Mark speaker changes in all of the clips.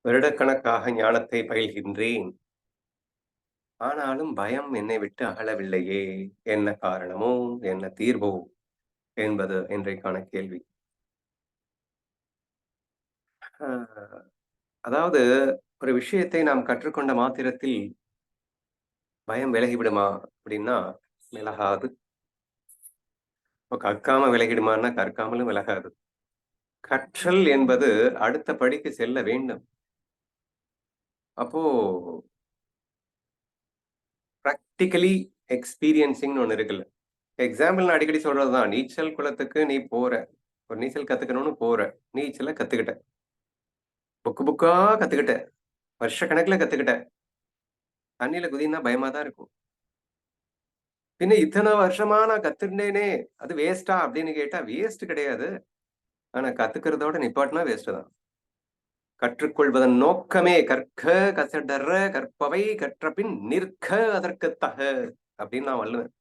Speaker 1: வருடக்கணக்காக ஞானத்தை பயில்கின்றேன். ஆனாலும் பயம் என்னை விட்டு அகலவில்லையே! என்ன காரணமோ? என்ன தீர்வோ? என்பது இன்றைக்கான கேள்வி. அ அதாவது ஒரு விஷயத்தை நாம் கற்றுக்கொண்ட மாத்திரத்தில் பயம் விலகிவிடுமா? அப்படின்னா, விலகாது. இப்ப கற்காம விலகிடுமான்னா, கற்காமலும் விலகாது. கற்றல் என்பது அடுத்த படிக்கு செல்ல வேண்டும். அப்போ பிராக்டிகலி எக்ஸ்பீரியன்சிங்ன்னு ஒண்ணு இருக்குல்ல. எக்ஸாம்பிள் நான் அடிக்கடி சொல்றது தான். நீச்சல் குளத்துக்கு நீ போற. ஒரு நீச்சல் கத்துக்கணும்னு போற. நீச்சல கத்துக்கிட்ட. புக்கு புக்கா கத்துக்கிட்ட. வருஷக்கணக்குல கத்துக்கிட்ட. தண்ணீல குதின்னா பயமா தான் இருக்கும். பின்ன இத்தன வருஷமா நான் கத்துண்டேனே! அது வேஸ்ட்டா? அப்படின்னு கேட்டா, வேஸ்ட் கிடையாது. ஆனா கத்துக்கிறதோட நிப்பாட்டினா வேஸ்ட்டு தான். கற்றுக்கொள்வதன் நோக்கமே கற்க கசடற கற்பவை கற்றபின் நிற்க அதற்குத் தக அப்படின்னு நான் வள்ளுவன்.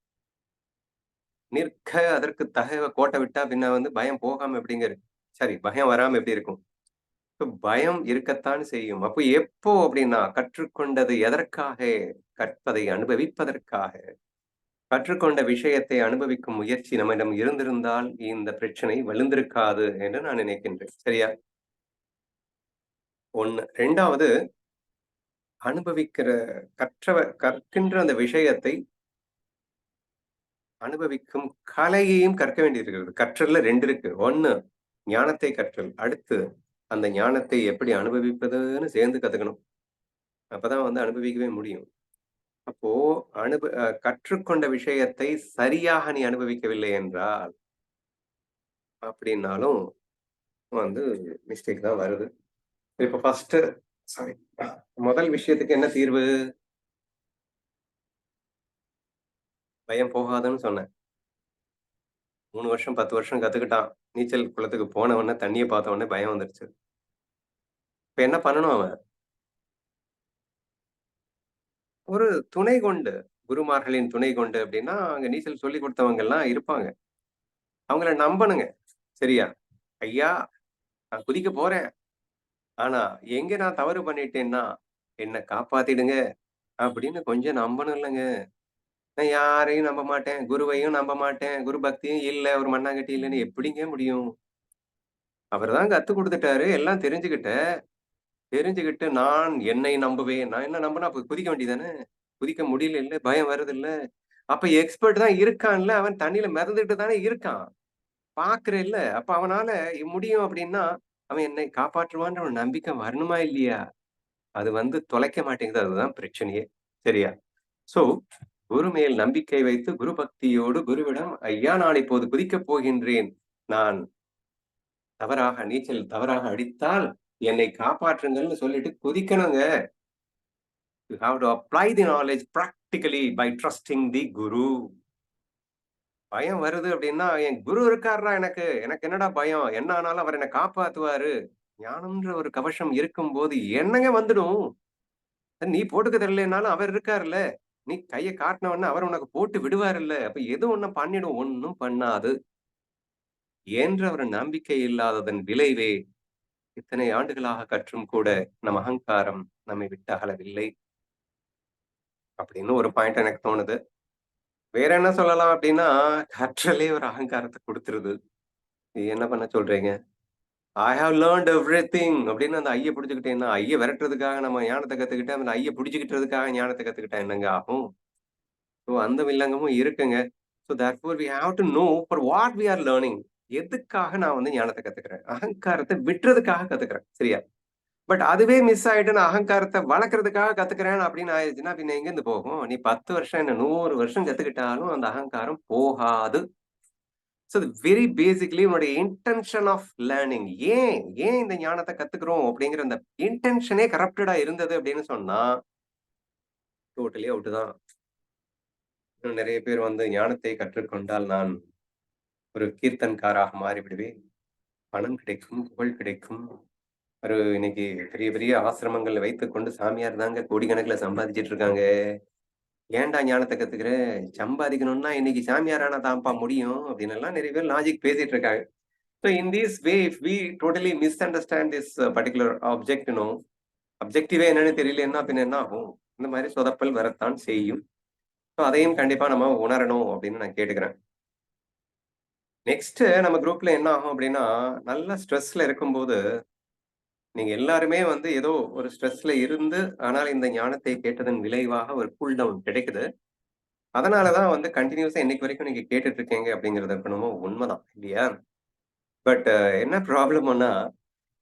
Speaker 1: நிற்க அதற்குத் தக கோட்ட விட்டா பின்ன பயம் போகாம எப்படிங்க இருக்கு? சரி, பயம் வராம எப்படி இருக்கும்? இப்ப பயம் இருக்கத்தான் செய்யும். அப்ப எப்போ அப்படின்னா, கற்றுக்கொண்டது எதற்காக? கற்பதை அனுபவிப்பதற்காக. கற்றுக்கொண்ட விஷயத்தை அனுபவிக்கும் முயற்சி நம்மிடம் இருந்திருந்தால், இந்த பிரச்சனை வலுந்திருக்காது என்று நான் நினைக்கின்றேன். சரியா? 1. 2வது அனுபவிக்கிற கற்கின்ற அந்த விஷயத்தை அனுபவிக்கும் கலையையும் கற்க வேண்டியிருக்கிறது. கற்றல்ல 2 இருக்கு. 1 ஞானத்தை கற்றல். அடுத்து அந்த ஞானத்தை எப்படி அனுபவிப்பதுன்னு சேர்ந்து கத்துக்கணும். அப்பதான் அனுபவிக்கவே முடியும். அப்போ கற்றுக்கொண்ட விஷயத்தை சரியாக நீ அனுபவிக்கவில்லை என்றால், அப்படின்னாலும் வந்து மிஸ்டேக் தான் வருது. இப்ப ஃபர்ஸ்ட்டு சாரி. முதல் விஷயத்துக்கு என்ன தீர்வு? பயம் போகாதுன்னு சொன்னேன். 3 வருஷம், 10 வருஷம் கத்துக்கிட்டான். நீச்சல் குளத்துக்கு போன உடனே தண்ணிய பார்த்த உடனே பயம் வந்துருச்சு. இப்ப என்ன பண்ணணும் அவன்? ஒரு துணை கொண்டு, குருமார்களின் துணை கொண்டு அப்படின்னா, அங்க நீச்சல் சொல்லிக் குடுத்தவங்கலாம் இருப்பாங்க. அவங்கள நம்பணுங்க. சரியா? ஐயா! நான் குதிக்க போறேன். ஆனா, எங்க நான் தவறு பண்ணிட்டேன்னா, என்ன காப்பாத்திடுங்க அப்படின்னு கொஞ்சம் நம்பணும் இல்லங்க. நான் யாரையும் நம்ப மாட்டேன். குருவையும் நம்ப மாட்டேன். குரு பக்தியும் இல்ல. ஒரு மண்ணாங்கட்டி இல்லன்னு எப்படிங்க முடியும்? அவர் தான் கத்துக் குடுத்துட்டாரு. எல்லாம் தெரிஞ்சுகிட்டேன். தெரிஞ்சுகிட்டு நான் என்னை நம்புவேன். நான் என்ன நம்புனா அப்ப குதிக்க வேண்டியது தானே! குதிக்க முடியலல்ல. பயம் வருதுல்ல. அப்ப எக்ஸ்பெர்ட் தான் இருக்கான்ல. அவன் தண்ணீல மிதந்துட்டு தானே இருக்கான். பார்க்கிறேல்ல. அப்ப அவனால முடியும் அப்டின்னா, அவன் என்னை காப்பாற்றுவான்ற ஒரு நம்பிக்கை வரணுமா இல்லையா? அது தொலைக்க மாட்டேங்குது. அதுதான் பிரச்சனையே. சரியா? சோ, குரு மேல் நம்பிக்கை வைத்து குரு பக்தியோடு குருவிடம், "ஐயா நான் இப்போது குதிக்கப் போகின்றேன். நான் நீச்சல் தவறாக அடித்தால் என்னை காப்பாற்றுங்கள்ன்னு" சொல்லிட்டு குதிக்கணுங்க. You have to apply the knowledge practically by trusting the guru. பயம் வருது அப்டின்னா, என் குரு இருக்கார்றா எனக்கு. எனக்கு என்னடா பயம்? என்ன ஆனாலும் அவர் என்ன காப்பாத்துவாரு. ஞானம்ன்ற ஒரு கவசம் இருக்கும்போது என்னங்க வந்துடும்? நீ போட்டுக்க தெரியலனாலும் அவர் இருக்கார்ல. நீ கைய காட்டுன உடனே அவர் உனக்கு போட்டு விடுவாருல்ல. அப்ப எது ஒண்ண பண்ணிடும்? ஒண்ணும் பண்ணாது. என்ற ஒரு நம்பிக்கை இல்லாததன் விளைவே, இத்தனை ஆண்டுகளாக கற்றும் கூட நம் அகங்காரம் நம்மை விட்டு அகலவில்லை. அப்படின்னு ஒரு பாயிண்ட் எனக்கு தோணுது. வேற என்ன சொல்லலாம் அப்டின்னா, கற்றலே ஒரு அகங்காரத்த குடுத்துருது. என்ன பண்ண சொல்றீங்க? "ஐ ஹேவ் லேர்ன்ட் எவ்ரிதிங்" அப்படின்னு அந்த ஐய புடிச்சுக்கிட்டேன்னா, ஐய விரட்டுறதுக்காக நம்ம ஞானத்த கத்துக்கிட்டு, அந்த ஐய புடிச்சுக்கிட்டதுக்காக ஞானத்த கத்துக்கிட்டா என்னங்க ஆகும்? ஸோ அந்த வில்லங்கமும் இருக்குங்க. So therefore we have to know for what we are learning. எதுக்காக நான் ஞானத்த கத்துக்கிறேன்? அகங்காரத்த விட்டுறதுக்காக கத்துக்கிறேன். சரியா? பட் அதுவே மிஸ் ஆயிட்டு நான் அகங்காரத்த வளர்க்கறதுக்காக கத்துக்கிறேன் அப்படின்னு ஆயிருச்சுன்னா, பின்ன எங்கேருந்து போகும்? நீ 10 வருஷம் என்ன 100 வருஷம் கத்துக்கிட்டாலும் அந்த அகங்காரம் போகாது. சோ வெரி பேசிக்கலி உன்னுடைய இன்டென்ஷன் ஆஃப் லேர்னிங் ஏன் இந்த ஞானத்த கத்துக்கிறோம் அப்படிங்கிற அந்த இன்டென்ஷனே கரப்டடா இருந்தது அப்படின்னு சொன்னா, டோட்டலி அவுட் தான். இன்னும் நெறைய பேர் ஞானத்தை கற்றுக்கொண்டால் நான் ஒரு கீர்த்தன்காராக மாறிவிடுவேன். பணம் கிடைக்கும், புகழ் கிடைக்கும். இன்னைக்கு பெரிய பெரிய ஆசிரமங்கள்ல வைத்துக்கொண்டு சாமியார் தாங்க கோடிக்கணக்குல சம்பாதிச்சுட்டு இருக்காங்க. ஏன்டா ஞானத்த கத்துக்கிற? சம்பாதிக்கணும்னா இன்னைக்கு சாமியார் ஆனா தான்ப்பா முடியும். அப்படின்னு எல்லாம் நெறைய பேர் லாஜிக் பேசிட்டு இருக்காங்க. So in this way, if we totally misunderstand this particular object, அப்ஜெக்டிவே என்னன்னு தெரியலன்னா பின்ன என்ன ஆகும்? இந்த மாரி சொதப்பல் வரத்தான் செய்யும். ஸோ அதையும் கண்டிப்பா நம்ம உணரணும் அப்படின்னு நான் கேட்டுக்கிறேன். நெக்ஸ்ட் நம்ம குரூப்ல என்ன ஆகும் அப்படின்னா, நல்ல ஸ்ட்ரெஸ்ல இருக்கும்போது, நீங்க எல்லாருமே வந்து ஏதோ ஒரு ஸ்ட்ரெஸ்ல இருந்து, ஆனால் இந்த ஞானத்தை கேட்டதன் விளைவாக ஒரு கூல் டவுன் கிடைக்குது. அதனால தான் வந்து கன்டினியூஸா இன்னைக்கு வரைக்கும் நீங்க கேட்டுட்டு இருக்கீங்க அப்படிங்கிறது என்னமோ உண்மதான் இல்லையா? பட் என்ன ப்ராப்ளம்ன்னா,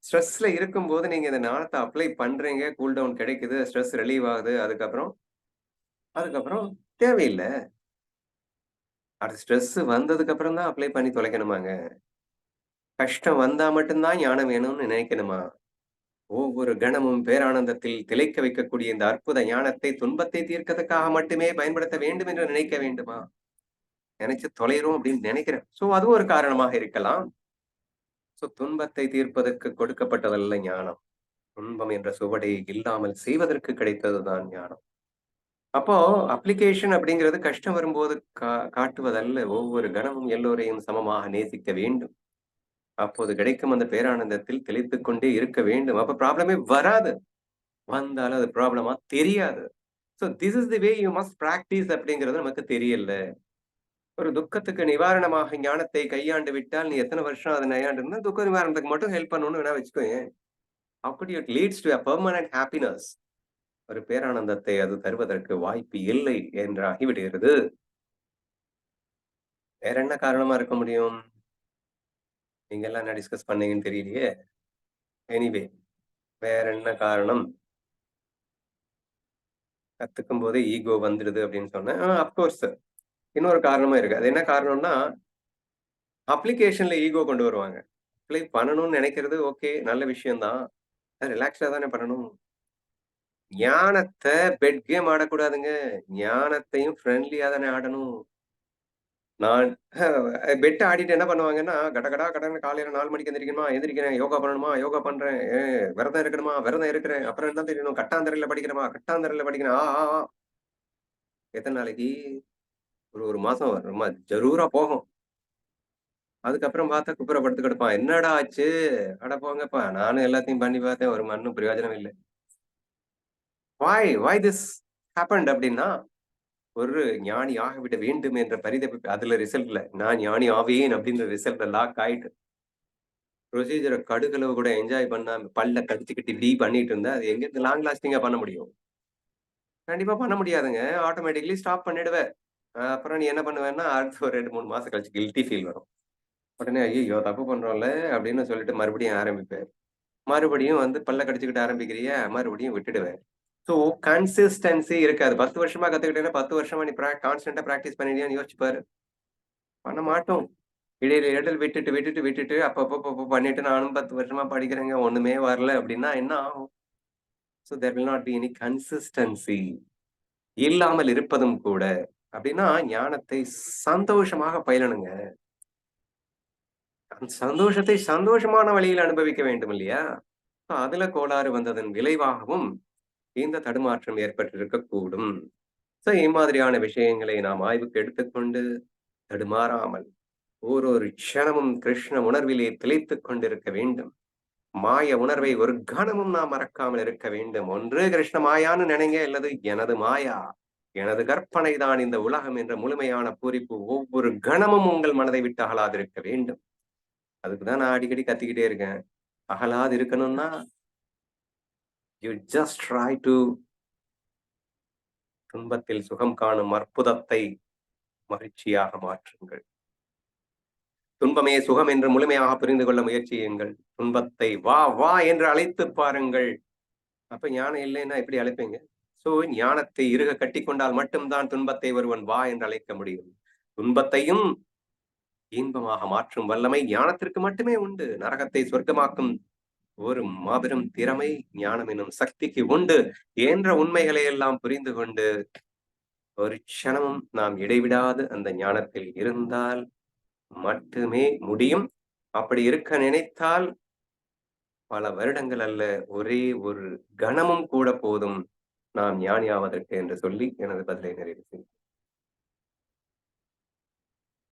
Speaker 1: ஸ்ட்ரெஸ்ல இருக்கும்போது நீங்க இந்த ஞானத்த அப்ளை பண்றீங்க, கூல் டவுன் கிடைக்குது, ஸ்ட்ரெஸ் ரிலீவ் ஆகுது. அதுக்கப்புறம் தேவையில்ல. அடுத்து ஸ்ட்ரெஸ் வந்ததுக்கு அப்புறம் தான் அப்ளை பண்ணி தொலைக்கணுமாங்க? கஷ்டம் வந்தா மட்டும் தான் ஞானம் வேணும்னு நினைக்கணுமா? ஒவ்வொரு கணமும் பேரானந்தத்தில் திளைக்க வைக்கக்கூடிய இந்த அற்புத ஞானத்தை துன்பத்தை தீர்க்கறதுக்காக மட்டுமே பயன்படுத்த வேண்டும் என்று நினைக்க வேண்டுமா? நினைச்சு தொலைறோம் அப்படின்னு நினைக்கிறேன். சோ அதுவும் ஒரு காரணமாக இருக்கலாம். சோ துன்பத்தை தீர்ப்பதற்கு கொடுக்கப்பட்டதல்ல ஞானம். துன்பம் என்ற சுவடை இல்லாமல் செய்வதற்கு கிடைத்ததுதான் ஞானம். அப்போ அப்ளிகேஷன் அப்படிங்கிறது கஷ்டம் வரும்போது காட்டுவதல்ல. ஒவ்வொரு கணமும் எல்லோரையும் சமமாக நேசிக்க வேண்டும். அப்போது கிடைக்கும் அந்த பேரானந்தத்தில் திளைத்துக் கொண்டே இருக்க வேண்டும். அப்ப ப்ராப்ளமே வராது. வந்தாலும் அது ப்ராப்ளமா தெரியாது. So this is the way you must practice அப்படிங்கிறது நமக்கு தெரியல. ஒரு துக்கத்துக்கு நிவாரணமாக ஞானத்தை கையாண்டு விட்டால், நீ எத்தன வருஷம் அத கையாண்டிருந்தா, துக்க நிவாரணத்துக்கு மட்டும் ஹெல்ப் பண்ணணும்னு வேணா வச்சுக்கோயேன். How good it leads to a permanent happiness. ஒரு பேரானந்தத்தை அது தருவதற்கு வாய்ப்பு இல்லை என்று ஆகிவிடுகிறது. வேற என்ன காரணமா இருக்க முடியும்? நீங்க எல்லாம் என்ன டிஸ்கஸ் பண்ணீங்கன்னு தெரியலையே. எனிவே வேற என்ன காரணம்? கத்துக்கும்போதே ஈகோ வந்துடுது அப்படின்னு சொன்னேன். அஃப்கோர்ஸ் இன்னொரு காரணமும் இருக்கு. அது என்ன காரணம்னா, அப்ளிகேஷன்ல ஈகோ கொண்டு வருவாங்க. அப்ளை பண்ணணும்னு நெனைக்கிறது ஓகே. நல்ல விஷயம் தான். ரிலாக்ஸ்டா தானே பண்ணணும். ஞானத்த பெட் கேம் ஆடக்கூடாதுங்க. ஞானத்தையும் ஃப்ரெண்ட்லியா தானே ஆடணும். நான் பெட் ஆடிட்டு என்ன பண்ணுவாங்கன்னா, கடகடா கடன்னு காலையில 4 மணிக்கு எந்திரிக்கணுமா? எந்திரிக்கிறேன். யோகா பண்ணணுமா? யோகா பண்றேன். விரதம் இருக்கணுமா? விரதம் இருக்கிறேன். அப்புறம் என்ன தெரியணும்? கட்டாந்தரையில படிக்கணுமா? கட்டாந்தரையில படிக்கிறேன். எத்தன நாளைக்கு? ஒரு 1 மாசம் ரொம்ப ஜரூரா போகும். அதுக்கப்புறம் பார்த்தா குப்புற படுத்து கிடப்பான். என்னடா ஆச்சு? அட போங்கப்பா! நானும் எல்லாத்தையும் பண்ணி பார்த்தேன். ஒரு மண்ணும் பிரயோஜனம் இல்ல. வாய் திஸ் ஹேப்பன்ட் அப்டின்னா, ஒரு ஞானி ஆகிவிட வேண்டும் என்ற பரிதவிப்பு அதுல ரிசல்ட் இல்ல. நான் ஞானி ஆவேன் அப்டின்ற ரிசல்ட்ல லாக் ஆயிட்டு. ப்ரொசீஜர கடுகளவு கூட என்ஜாய் பண்ணாம பல்ல கடிச்சுக்கிட்டு இப்படி பண்ணிட்டு இருந்தா, அது எங்கருந்து லாங் லாஸ்டிங்கா பண்ண முடியும்? கண்டிப்பா பண்ண முடியாதுங்க. ஆட்டோமேட்டிக்கலி ஸ்டாப் பண்ணிடுவ. அப்புறம் நீ என்ன பண்ணுவேன்னா, அடுத்து ஒரு 2, 3 மாசம் கழிச்சு கில்டி ஃபீல் வரும். உடனே ஐய்யய்யோ! தப்பு பண்றோம்ல அப்படின்னு சொல்லிட்டு மறுபடியும் ஆரம்பிப்பேன். மறுபடியும் வந்து பல்ல கடிச்சுக்கிட்டு ஆரம்பிக்கிறியா? மறுபடியும் விட்டுடுவேன். ஸோ கன்சிஸ்டன்சி இருக்காது. 10 வருஷமா கத்துக்கிட்டேன்னா, 10 வருஷமா நீ கான்ஸ்டன்ட்டா பிராக்டிஸ் பண்ணிருக்கியான்னு யோசிச்சு பாரு. பண்ண மாட்டோம். இடையில இடையில விட்டுட்டு அப்பப்போ பண்ணிட்டு நானும் 10 வருஷமா படிக்கிறேங்க. ஒண்ணுமே வரல அப்படின்னா என்ன ஆகும்? So there will not be any consistency. இல்லாமல் இருப்பதும் கூட. அப்படின்னா ஞானத்தை சந்தோஷமாக பயிலணுங்க. அந்த சந்தோஷத்தை சந்தோஷமான வழியில் அனுபவிக்க வேண்டும் இல்லையா? அதுல கோளாறு வந்ததன் விளைவாகவும் இந்த தடுமாற்றம் ஏற்பட்டிருக்கக்கூடும். இம்மாதிரியான விஷயங்களை நாம் ஆய்வுக்கு எடுத்துக்கொண்டு தடுமாறாமல் ஓரொரு க்ஷணமும் கிருஷ்ண உணர்விலே திளைத்துக் கொண்டிருக்க வேண்டும். மாய உணர்வை ஒரு கணமும் நாம் மறக்காமல் இருக்க வேண்டும். ஒன்று கிருஷ்ண மாயான்னு நினைங்க அல்லது எனது மாயா. எனது கற்பனை தான் இந்த உலகம் என்ற முழுமையான பூரிப்பு ஒவ்வொரு கணமும் உங்கள் மனதை விட்டு அகலாதிருக்க வேண்டும். அதுக்கு தான் நான் அடிக்கடி கத்திக்கிட்டே இருக்கேன். அகலாது இருக்கணும்னா, யூ ஜஸ்ட் ட்ரை டூ துன்பத்தில் சுகம் காணும் அற்புதத்தை மகிழ்ச்சியாக மாற்றுங்கள். துன்பமே சுகம் என்று முழுமையாக புரிந்து கொள்ள முயற்சியுங்கள். துன்பத்தை வா வா என்று அழைத்து பாருங்கள். அப்ப ஞானம் இல்லைன்னா எப்படி அழைப்பீங்க? ஞானத்தை இறுக கட்டிக்கொண்டால் மட்டும் தான் துன்பத்தை ஒருவன் வா என்று அழைக்க முடியும். துன்பத்தையும் இன்பமாக மாற்றும் வல்லமை ஞானத்திற்கு மட்டுமே உண்டு. நரகத்தை சொர்க்கமாக்கும் ஒரு மாபெரும் திறமை ஞானம் எனும் சக்திக்கு உண்டு என்ற உண்மைகளை எல்லாம் புரிந்து கொண்டு ஒரு க்ஷணமும் நாம் இடைவிடாது அந்த ஞானத்தில் இருந்தால் மட்டுமே முடியும். அப்படி இருக்க நினைத்தால் பல வருடங்கள் அல்ல, ஒரே ஒரு கணமும் கூட போதும் நாம் ஞானியாவதற்கு என்று சொல்லி எனது பதிலை நிறைவு செய்கிறேன்.